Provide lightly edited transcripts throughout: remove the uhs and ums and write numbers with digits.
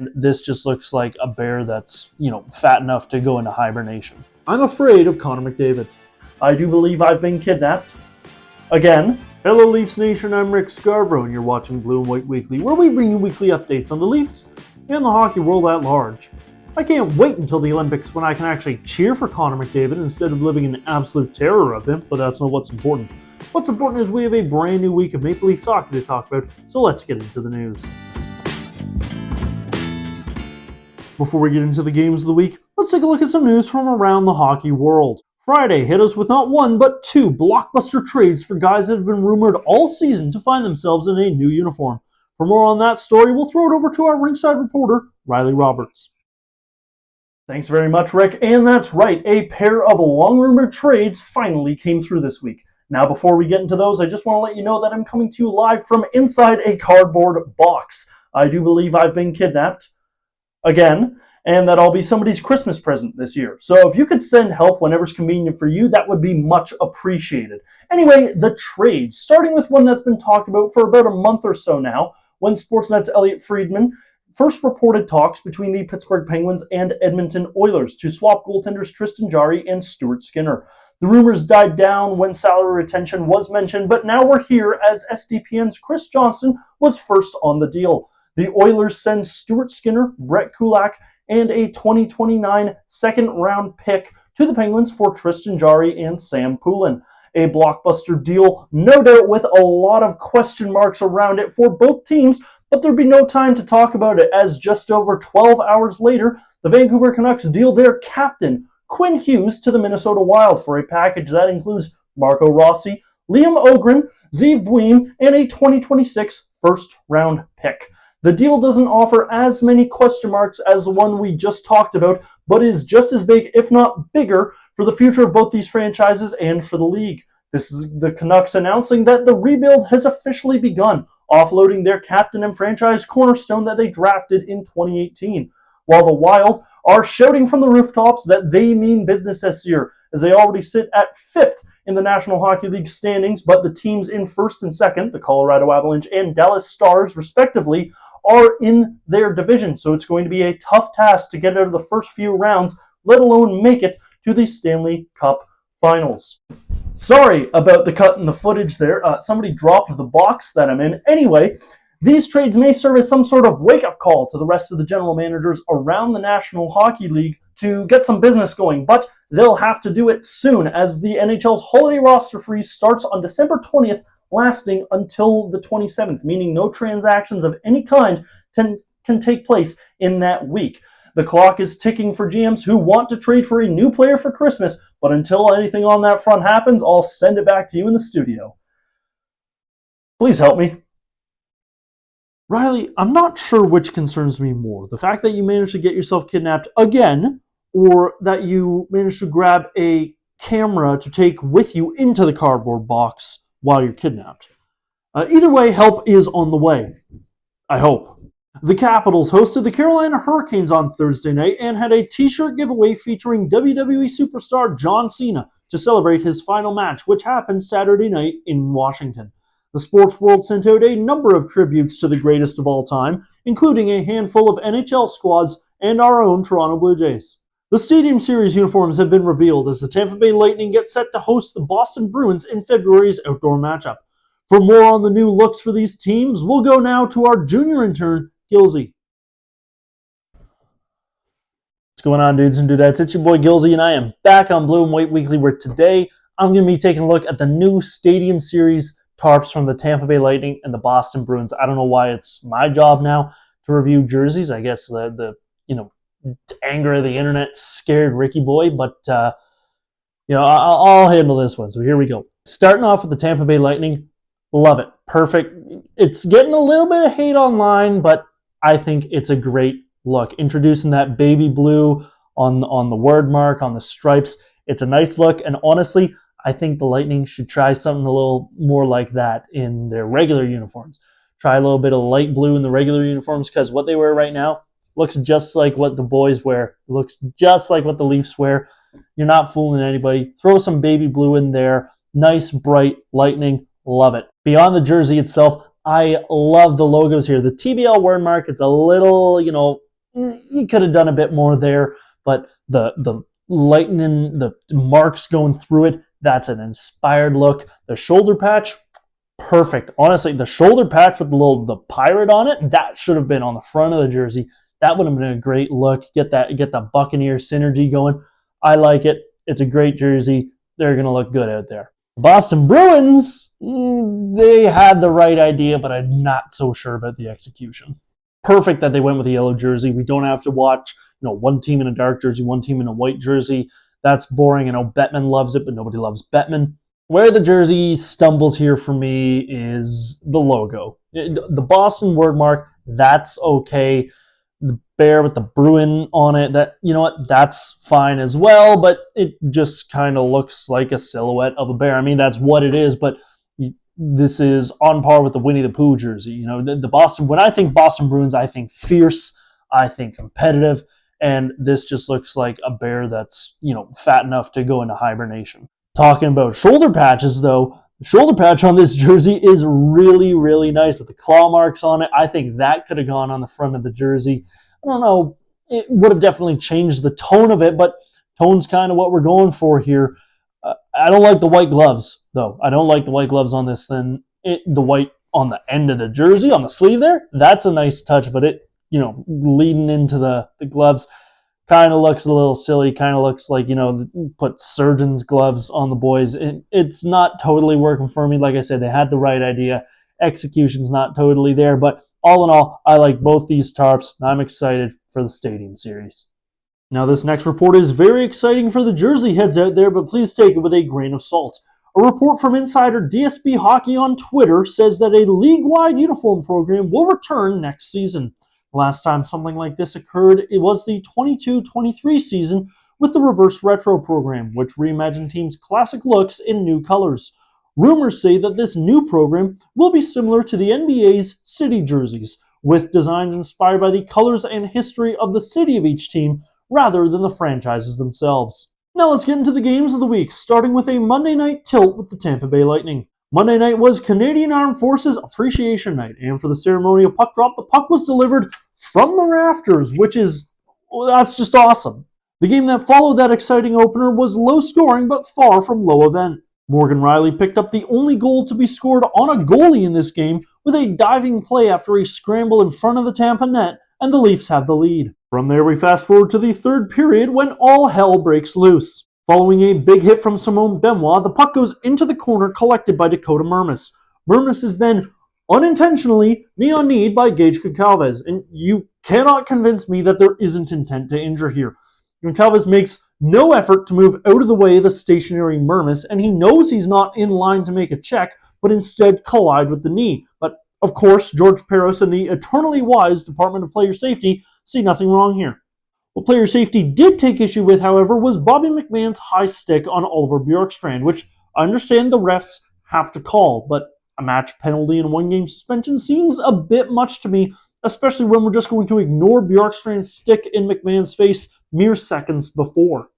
This just looks like a bear that's, fat enough to go into hibernation. I'm afraid of Connor McDavid. I do believe I've been kidnapped. Again. Hello Leafs Nation, I'm Rick Scarborough and you're watching Blue and White Weekly, where we bring you weekly updates on the Leafs and the hockey world at large. I can't wait until the Olympics when I can actually cheer for Connor McDavid instead of living in absolute terror of him, but that's not what's important. What's important is we have a brand new week of Maple Leafs hockey to talk about, so let's get into the news. Before we get into the games of the week, let's take a look at some news from around the hockey world. Friday hit us with not one, but two blockbuster trades for guys that have been rumored all season to find themselves in a new uniform. For more on that story, we'll throw it over to our rinkside reporter, Riley Roberts. Thanks very much, Rick. And that's right, a pair of long-rumored trades finally came through this week. Now, before we get into those, I just want to let you know that I'm coming to you live from inside a cardboard box. I do believe I've been kidnapped. Again. And that I'll be somebody's Christmas present this year. So if you could send help whenever's convenient for you, that would be much appreciated. Anyway, the trades, starting with one that's been talked about for about a month or so now, when Sportsnet's Elliot Friedman first reported talks between the Pittsburgh Penguins and Edmonton Oilers to swap goaltenders Tristan Jarry and Stuart Skinner. The rumors died down when salary retention was mentioned, but now we're here as SDPN's Chris Johnston was first on the deal. The Oilers send Stuart Skinner, Brett Kulak, and a 2029 second-round pick to the Penguins for Tristan Jarry and Sam Poulin. A blockbuster deal, no doubt with a lot of question marks around it for both teams, but there'd be no time to talk about it as just over 12 hours later, the Vancouver Canucks deal their captain, Quinn Hughes, to the Minnesota Wild for a package that includes Marco Rossi, Liam Ogren, Zeev Buim, and a 2026 first-round pick. The deal doesn't offer as many question marks as the one we just talked about, but is just as big, if not bigger, for the future of both these franchises and for the league. This is the Canucks announcing that the rebuild has officially begun, offloading their captain and franchise cornerstone that they drafted in 2018, while the Wild are shouting from the rooftops that they mean business this year, as they already sit at 5th in the National Hockey League standings, but the teams in 1st and 2nd, the Colorado Avalanche and Dallas Stars, respectively, are in their division, so it's going to be a tough task to get out of the first few rounds, let alone make it to the Stanley Cup Finals. Sorry about the cut in the footage there. Somebody dropped the box that I'm in. Anyway, these trades may serve as some sort of wake-up call to the rest of the general managers around the National Hockey League to get some business going, but they'll have to do it soon as the NHL's holiday roster freeze starts on December 20th, lasting until the 27th, meaning no transactions of any kind can take place in that week. The clock is ticking for GMs who want to trade for a new player for Christmas, but until anything on that front happens, I'll send it back to you in the studio. Please help me. Riley, I'm not sure which concerns me more. The fact that you managed to get yourself kidnapped again, or that you managed to grab a camera to take with you into the cardboard box while you're kidnapped. Either way, help is on the way. I hope. The Capitals hosted the Carolina Hurricanes on Thursday night and had a t-shirt giveaway featuring WWE superstar John Cena to celebrate his final match, which happened Saturday night in Washington. The sports world sent out a number of tributes to the greatest of all time, including a handful of NHL squads and our own Toronto Blue Jays. The Stadium Series uniforms have been revealed as the Tampa Bay Lightning get set to host the Boston Bruins in February's outdoor matchup. For more on the new looks for these teams, we'll go now to our junior intern, Gillsy. What's going on, dudes and dudettes? It's your boy Gillsy, and I am back on Blue and White Weekly, where today I'm going to be taking a look at the new Stadium Series tarps from the Tampa Bay Lightning and the Boston Bruins. I don't know why it's my job now to review jerseys. I guess the anger of the internet scared Ricky Boy, but I'll handle this one. So here we go. Starting off with the Tampa Bay Lightning, love it, perfect. It's getting a little bit of hate online, but I think it's a great look. Introducing that baby blue on the word mark on the stripes, it's a nice look. And honestly, I think the Lightning should try something a little more like that in their regular uniforms. Try a little bit of light blue in the regular uniforms, because what they wear right now looks just like what the boys wear. It looks just like what the Leafs wear. You're not fooling anybody. Throw some baby blue in there. Nice, bright Lightning. Love it. Beyond the jersey itself, I love the logos here. The TBL word mark, it's a little, you could have done a bit more there, but the lightning, the marks going through it, that's an inspired look. The shoulder patch, perfect. Honestly, the shoulder patch with the pirate on it, that should have been on the front of the jersey. That would have been a great look. Get the Buccaneer synergy going. I like it. It's a great jersey. They're going to look good out there. Boston Bruins, they had the right idea, but I'm not so sure about the execution. Perfect that they went with the yellow jersey. We don't have to watch, one team in a dark jersey, one team in a white jersey. That's boring. I know Bettman loves it, but nobody loves Bettman. Where the jersey stumbles here for me is the logo. The Boston word mark, that's okay. The bear with the Bruin on it, that's fine as well, but it just kind of looks like a silhouette of a bear. I mean, that's what it is, but this is on par with the Winnie the Pooh jersey. The Boston, when I think Boston Bruins, I think fierce, I think competitive, and this just looks like a bear that's, fat enough to go into hibernation. Talking about shoulder patches, though, the shoulder patch on this jersey is really, really nice with the claw marks on it. I think that could have gone on the front of the jersey. I don't know. It would have definitely changed the tone of it, but tone's kind of what we're going for here. I don't like the white gloves, though. I don't like the white gloves on this. Then the white on the end of the jersey, on the sleeve there, that's a nice touch, but it, leading into the gloves, kind of looks a little silly, kind of looks like, put surgeon's gloves on the boys. It's not totally working for me. Like I said, they had the right idea. Execution's not totally there, but all in all, I like both these tarps, and I'm excited for the Stadium Series. Now, this next report is very exciting for the Jersey heads out there, but please take it with a grain of salt. A report from insider DSB Hockey on Twitter says that a league-wide uniform program will return next season. Last time something like this occurred, it was the 22-23 season with the reverse retro program, which reimagined teams' classic looks in new colors. Rumors say that this new program will be similar to the NBA's city jerseys, with designs inspired by the colors and history of the city of each team rather than the franchises themselves. Now let's get into the games of the week, starting with a Monday night tilt with the Tampa Bay Lightning. Monday night was Canadian Armed Forces Appreciation Night, and for the ceremonial puck drop, the puck was delivered from the rafters, that's just awesome. The game that followed that exciting opener was low scoring, but far from low event. Morgan Riley picked up the only goal to be scored on a goalie in this game with a diving play after a scramble in front of the Tampa net, and the Leafs have the lead. From there, we fast forward to the third period when all hell breaks loose. Following a big hit from Simone Benoit, the puck goes into the corner collected by Dakota Mermis. Mermis is then unintentionally knee-on-kneed by Gage Goncalves, and you cannot convince me that there isn't intent to injure here. Goncalves makes no effort to move out of the way of the stationary Mermis, and he knows he's not in line to make a check, but instead collide with the knee. But, of course, George Peros and the eternally wise Department of Player Safety see nothing wrong here. What player safety did take issue with, however, was Bobby McMahon's high stick on Oliver Bjorkstrand, which I understand the refs have to call, but a match penalty and one-game suspension seems a bit much to me, especially when we're just going to ignore Bjorkstrand's stick in McMahon's face mere seconds before.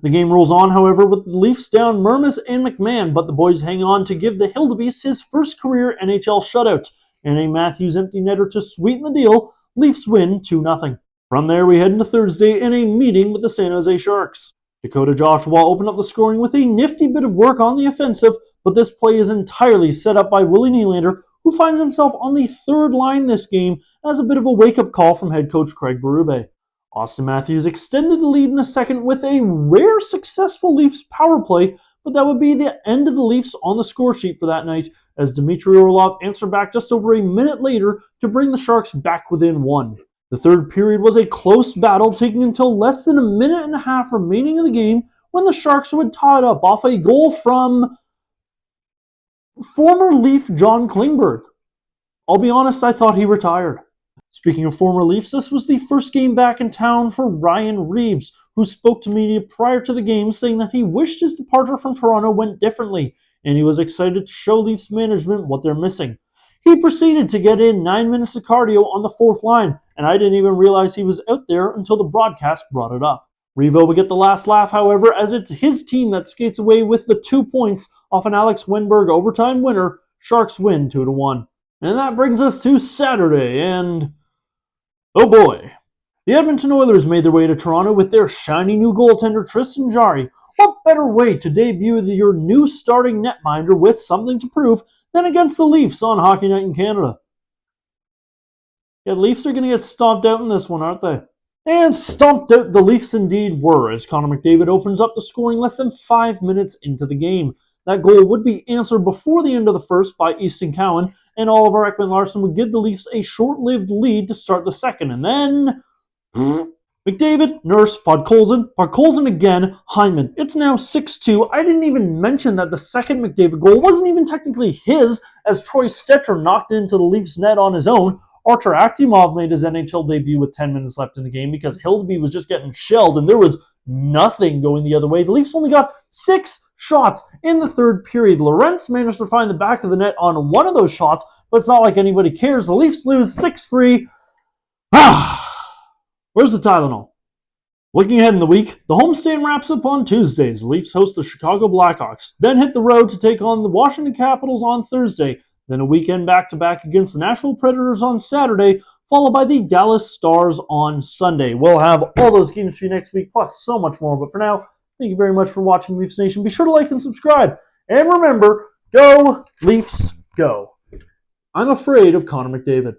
The game rolls on, however, with the Leafs down Mermis and McMahon, but the boys hang on to give the Hildebeest his first career NHL shutout, and a Matthews empty netter to sweeten the deal. Leafs win 2-0. From there, we head into Thursday in a meeting with the San Jose Sharks. Dakota Joshua opened up the scoring with a nifty bit of work on the offensive, but this play is entirely set up by Willie Nylander, who finds himself on the third line this game as a bit of a wake-up call from head coach Craig Berube. Austin Matthews extended the lead in a second with a rare successful Leafs power play, but that would be the end of the Leafs on the score sheet for that night, as Dmitry Orlov answered back just over a minute later to bring the Sharks back within one. The third period was a close battle, taking until less than a minute and a half remaining in the game when the Sharks would tie it up off a goal from former Leaf John Klingberg. I'll be honest, I thought he retired. Speaking of former Leafs, this was the first game back in town for Ryan Reeves, who spoke to media prior to the game saying that he wished his departure from Toronto went differently, and he was excited to show Leafs management what they're missing. He proceeded to get in 9 minutes of cardio on the fourth line, and I didn't even realize he was out there until the broadcast brought it up. Revo would get the last laugh, however, as it's his team that skates away with the 2 points off an Alex Wenberg overtime winner. Sharks win 2-1. And that brings us to Saturday, and oh boy. The Edmonton Oilers made their way to Toronto with their shiny new goaltender Tristan Jarry. What better way to debut your new starting netminder with something to prove than against the Leafs on Hockey Night in Canada? Yeah, the Leafs are going to get stomped out in this one, aren't they? And stomped out the Leafs indeed were, as Connor McDavid opens up the scoring less than 5 minutes into the game. That goal would be answered before the end of the first by Easton Cowan, and Oliver Ekman-Larsson would give the Leafs a short-lived lead to start the second, and then McDavid, Nurse, Podkolzin again, Hyman. It's now 6-2. I didn't even mention that the second McDavid goal wasn't even technically his, as Troy Stecher knocked into the Leafs net on his own. Artur Akhimov made his NHL debut with 10 minutes left in the game because Hildeby was just getting shelled and there was nothing going the other way. The Leafs only got 6 shots in the third period. Lorentz managed to find the back of the net on one of those shots, but it's not like anybody cares. The Leafs lose 6-3. Where's the Tylenol? Looking ahead in the week, the homestand wraps up on Tuesdays. The Leafs host the Chicago Blackhawks, then hit the road to take on the Washington Capitals on Thursday, then a weekend back-to-back against the Nashville Predators on Saturday, followed by the Dallas Stars on Sunday. We'll have all those games for you next week, plus so much more. But for now, thank you very much for watching Leafs Nation. Be sure to like and subscribe. And remember, go Leafs, go. I'm afraid of Connor McDavid.